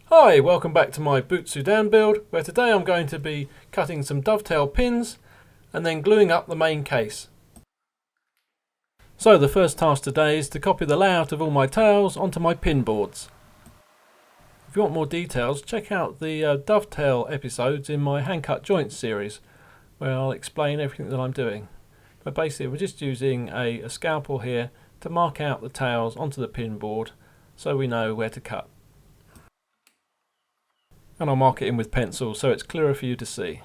Hi, welcome back to my Butsudan build, where today I'm going to be cutting some dovetail pins and then gluing up the main case. So the first task today is to copy the layout of all my tails onto my pin boards. If you want more details, check out the dovetail episodes in my hand cut joints series, where I'll explain everything that I'm doing. But basically we're just using a scalpel here to mark out the tails onto the pin board so we know where to cut. And I'll mark it in with pencil so it's clearer for you to see.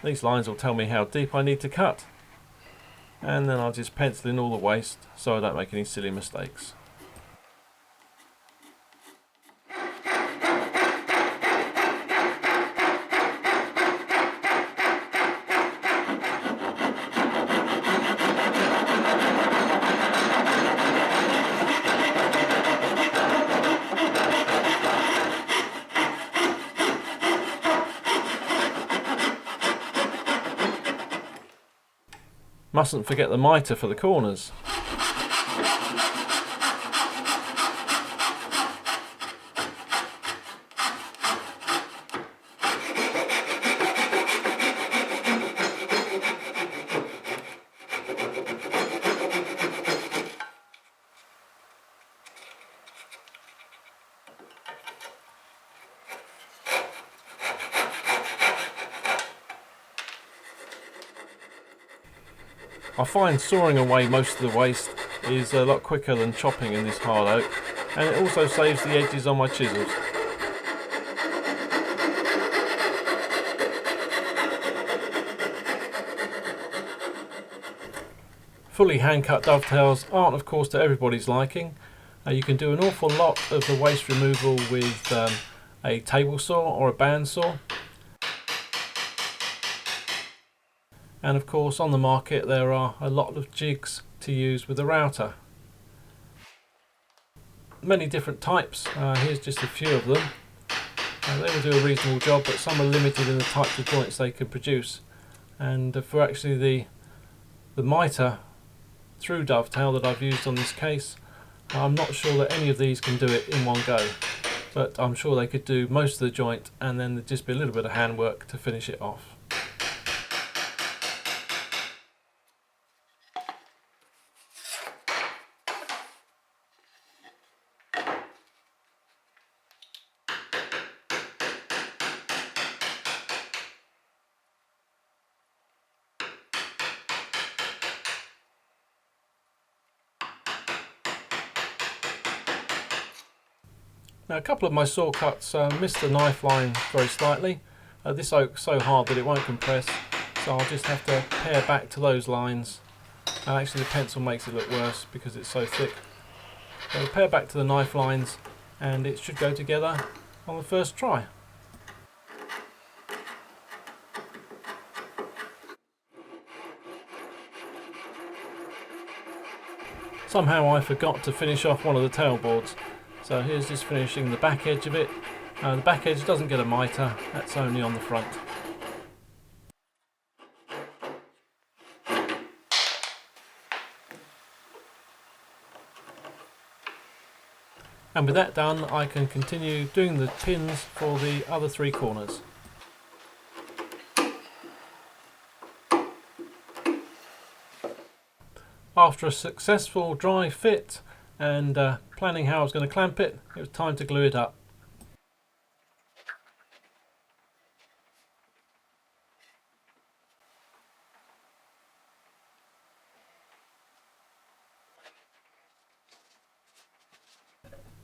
These lines will tell me how deep I need to cut, and then I'll just pencil in all the waste so I don't make any silly mistakes. Mustn't forget the mitre for the corners. I find sawing away most of the waste is a lot quicker than chopping in this hard oak, and it also saves the edges on my chisels. Fully hand cut dovetails aren't of course to everybody's liking. You can do an awful lot of the waste removal with a table saw or a bandsaw. And of course on the market there are a lot of jigs to use with a router. Many different types, here's just a few of them. They will do a reasonable job, but some are limited in the types of joints they can produce. And for actually the mitre through dovetail that I've used on this case, I'm not sure that any of these can do it in one go. But I'm sure they could do most of the joint, and then there'd just be a little bit of handwork to finish it off. Now a couple of my saw cuts missed the knife line very slightly. This oak's so hard that it won't compress, so I'll just have to pare back to those lines. And actually the pencil makes it look worse because it's so thick. So I'll pare back to the knife lines and it should go together on the first try. Somehow I forgot to finish off one of the tailboards. So here's just finishing the back edge of it. The back edge doesn't get a mitre, that's only on the front. And with that done, I can continue doing the pins for the other three corners. After a successful dry fit and planning how I was going to clamp it, it was time to glue it up.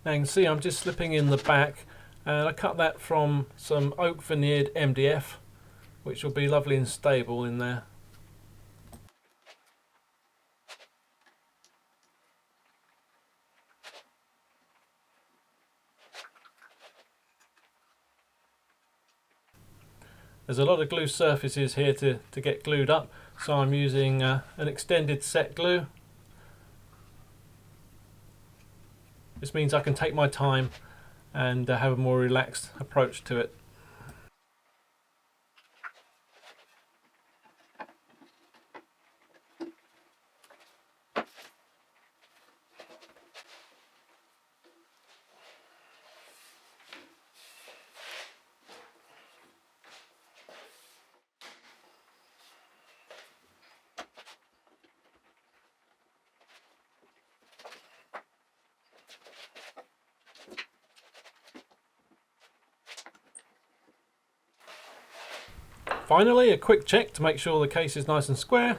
Now you can see I'm just slipping in the back, and I cut that from some oak veneered MDF, which will be lovely and stable in there. There's a lot of glue surfaces here to get glued up, so I'm using an extended set glue. This means I can take my time and have a more relaxed approach to it. Finally, a quick check to make sure the case is nice and square,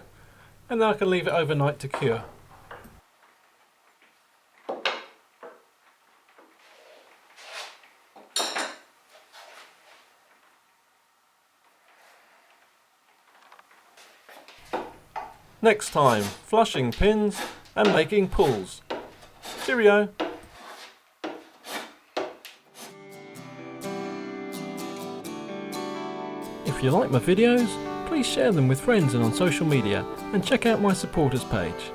and then I can leave it overnight to cure. Next time, flushing pins and making pulls. Cheerio! If you like my videos, please share them with friends and on social media, and check out my supporters page.